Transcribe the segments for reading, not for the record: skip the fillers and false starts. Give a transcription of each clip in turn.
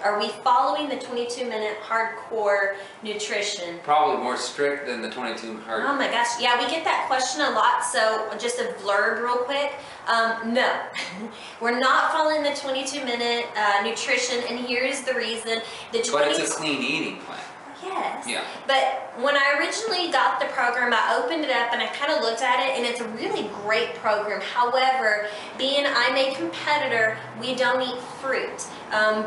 Are we following the 22-minute hardcore nutrition? Probably more strict than the 22 hard. Oh my gosh, yeah, we get that question a lot. So just a blurb real quick. No, we're not following the 22-minute nutrition, and here's the reason. But it's a clean eating plan. Yes. Yeah. But when I originally got the program, I opened it up and I kind of looked at it, and it's a really great program. However, being I'm a competitor, we don't eat fruit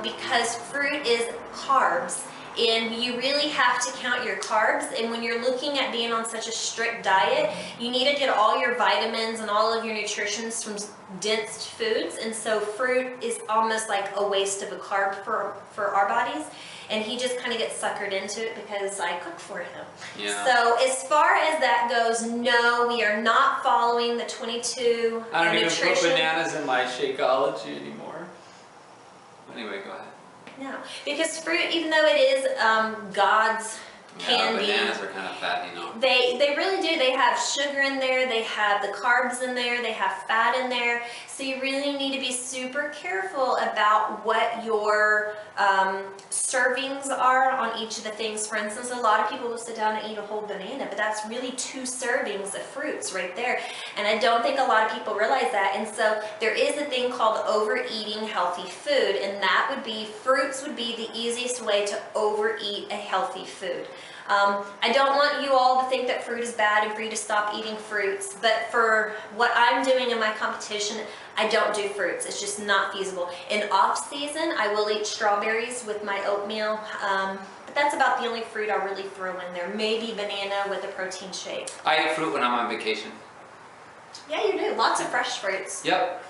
because fruit is carbs. And you really have to count your carbs, and when you're looking at being on such a strict diet, you need to get all your vitamins and all of your nutrition from dense foods, and so fruit is almost like a waste of a carb for our bodies, and he just kind of gets suckered into it because I cook for him. Yeah. So as far as that goes, no, we are not following the 22 I don't nutrition. even put bananas in my Shakeology anymore. Anyway, go ahead. No, because fruit, even though it is God's candy, bananas are kind of fat, you know. They really do. They have sugar in there, they have the carbs in there, they have fat in there. So you really need to be super careful about what your servings are on each of the things. For instance, a lot of people will sit down and eat a whole banana, but that's really 2 servings of fruits right there. And I don't think a lot of people realize that. And so there is a thing called overeating healthy food, and that would be, fruits would be the easiest way to overeat a healthy food. I don't want you all to think that fruit is bad and for you to stop eating fruits, but for what I'm doing in my competition, I don't do fruits. It's just not feasible. In off season, I will eat strawberries with my oatmeal, but that's about the only fruit I'll really throw in there. Maybe banana with a protein shake. I eat fruit when I'm on vacation. Yeah, you do. Lots of fresh fruits. Yep.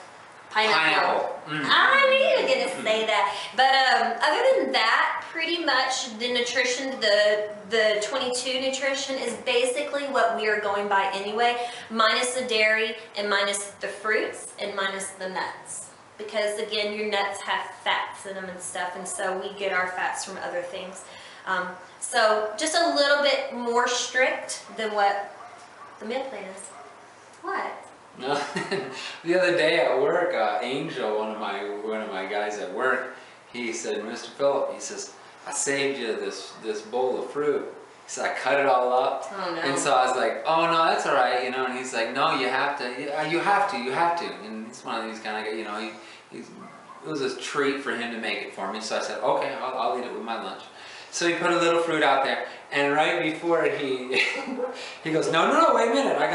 Pineapple. I knew you were going to say that. But other than that, pretty much the nutrition, the 22 nutrition is basically what we are going by anyway, minus the dairy and minus the fruits and minus the nuts. Because again, your nuts have fats in them and stuff, and so we get our fats from other things. So just a little bit more strict than what the meal plan is. What? No, the other day at work, Angel, one of my guys at work, he said, "Mr. Phillip," he says, "I saved you this bowl of fruit." He said, "I cut it all up." Oh, no. And so I was like, "Oh no, that's all right," you know. And he's like, "No, you have to. You have to." And he's one of these kind of guys, you know. It was a treat for him to make it for me. So I said, "Okay, I'll eat it with my lunch." So he put a little fruit out there, and right before he goes, no, wait a minute, I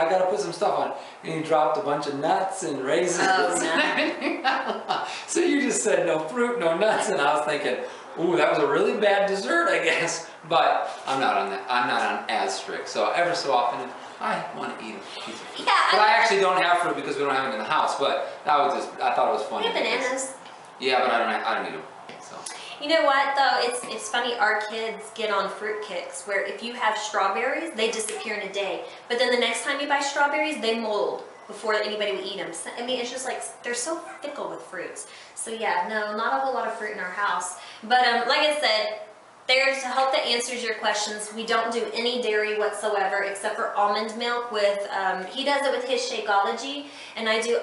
gotta put some stuff on. And he dropped a bunch of nuts and raisins. Oh, no. And everything. So you just said no fruit, no nuts, and I was thinking, ooh, that was a really bad dessert, I guess. But I'm not on that. I'm not on as strict. So ever so often, I want to eat a piece of fruit. Yeah, but I actually don't have fruit because we don't have it in the house. But that was just, I thought it was funny. We have bananas. Yeah, but I don't eat them. So. You know what though, it's funny, our kids get on fruit kicks where if you have strawberries, they disappear in a day. But then the next time you buy strawberries, they mold before anybody would eat them. So, I mean, it's just like, they're so fickle with fruits. So yeah, no, not a whole lot of fruit in our house. But like I said, there to help that answers your questions. We don't do any dairy whatsoever except for almond milk with, he does it with his Shakeology, and I do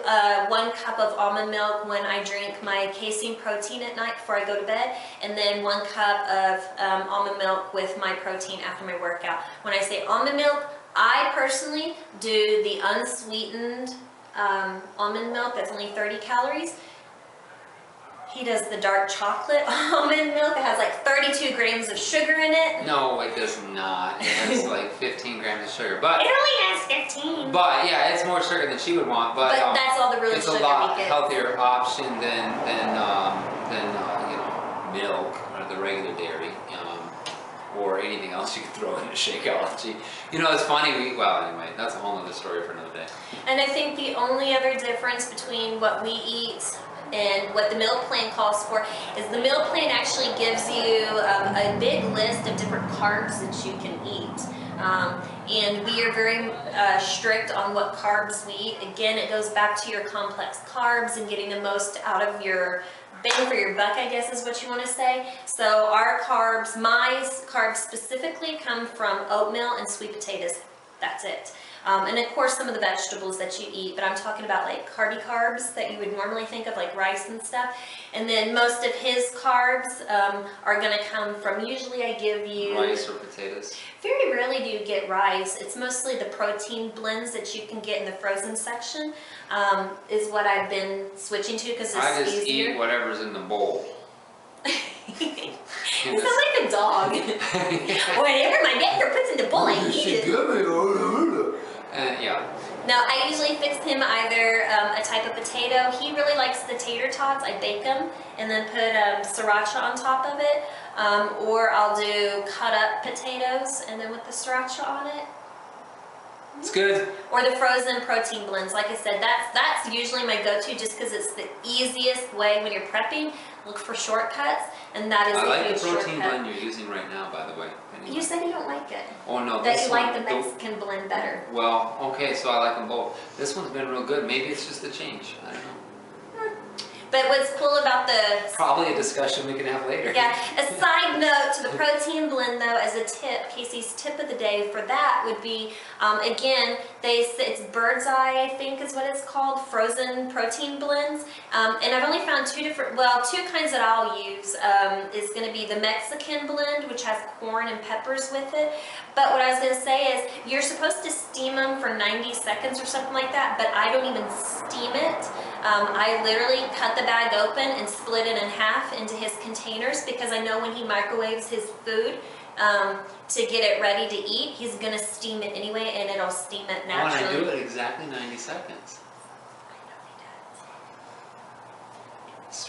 1 cup of almond milk when I drink my casein protein at night before I go to bed, and then 1 cup of almond milk with my protein after my workout. When I say almond milk, I personally do the unsweetened almond milk that's only 30 calories. He does the dark chocolate almond milk that has like 32 grams of sugar in it. No, it does not. It has like 15 grams of sugar. But it only has 15. But yeah, it's more sugar than she would want. But that's all the real it's sugar a lot we get. healthier option than you know, milk or the regular dairy. Or anything else you can throw in a Shakeology. You know, it's funny, well anyway, that's a whole other story for another day. And I think the only other difference between what we eat and what the meal plan calls for is the meal plan actually gives you a big list of different carbs that you can eat. And we are very strict on what carbs we eat. Again, it goes back to your complex carbs and getting the most out of your bang for your buck, I guess is what you want to say. So our carbs, my carbs specifically, come from oatmeal and sweet potatoes. That's it. And of course some of the vegetables that you eat, but I'm talking about like carbs that you would normally think of, like rice and stuff. And then most of his carbs are going to come from, usually I give you... rice or potatoes? Very rarely do you get rice. It's mostly the protein blends that you can get in the frozen section is what I've been switching to because it's I just easier. eat whatever's in the bowl. You sound like a dog. Whatever my neighbor puts in the bowl, I eat it. Yeah. Now, I usually fix him either a type of potato. He really likes the tater tots. I bake them and then put sriracha on top of it. Or I'll do cut up potatoes and then with the sriracha on it. It's good. Or the frozen protein blends. Like I said, that's usually my go-to just because it's the easiest way when you're prepping. Look for shortcuts, and that is a huge shortcut. I like the protein blend you're using right now, by the way. Anyway. You said you don't like it. Oh no, that this you one, like the Mexican blend better. Well, okay, so I like them both. This one's been real good. Maybe it's just a change. I don't know. But what's cool about the... Probably a discussion we can have later. Yeah. A side note to the protein blend, though, as a tip, Casey's tip of the day for that would be, again, it's Bird's Eye, I think is what it's called, frozen protein blends. And I've only found two kinds that I'll use. Is going to be the Mexican blend, which has corn and peppers with it. But what I was going to say is, you're supposed to steam them for 90 seconds or something like that, but I don't even steam it. I literally cut the bag open and split it in half into his containers because I know when he microwaves his food to get it ready to eat, he's going to steam it anyway and it'll steam it naturally. Oh, and I do it exactly 90 seconds. I know he does. It's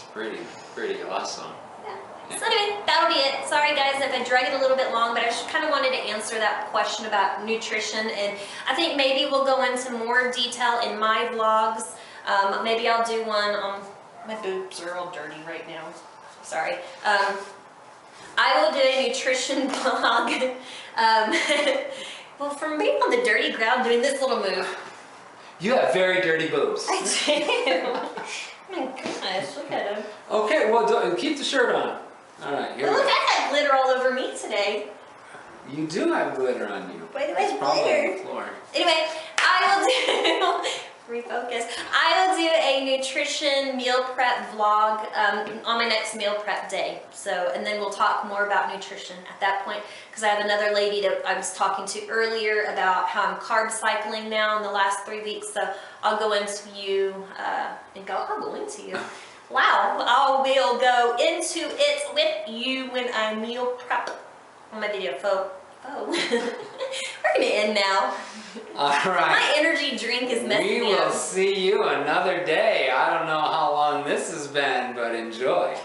pretty awesome. Yeah. So anyway, that'll be it. Sorry guys if I drag it a little bit long, but I just kind of wanted to answer that question about nutrition, and I think maybe we'll go into more detail in my vlogs. Maybe I'll do one on... My boobs are all dirty right now. Sorry. I will do a nutrition vlog. Well, from being on the dirty ground doing this little move. You have very dirty boobs. I do. Oh my gosh, look at them. Okay, well, keep the shirt on. All right, here we Look, go. I have glitter all over me today. You do have glitter on you. Why do I have Probably glitter? on the floor. Anyway, I will do... refocus. I will do a nutrition meal prep vlog on my next meal prep day. So, and then we'll talk more about nutrition at that point, because I have another lady that I was talking to earlier about how I'm carb cycling now in the last 3 weeks. So I'll go into you I'll go into you. Wow, I will go into it with you when I meal prep on my video. Oh, we're gonna end now. All right. My energy drink is messing me up. We will see you another day. I don't know how long this has been, but enjoy.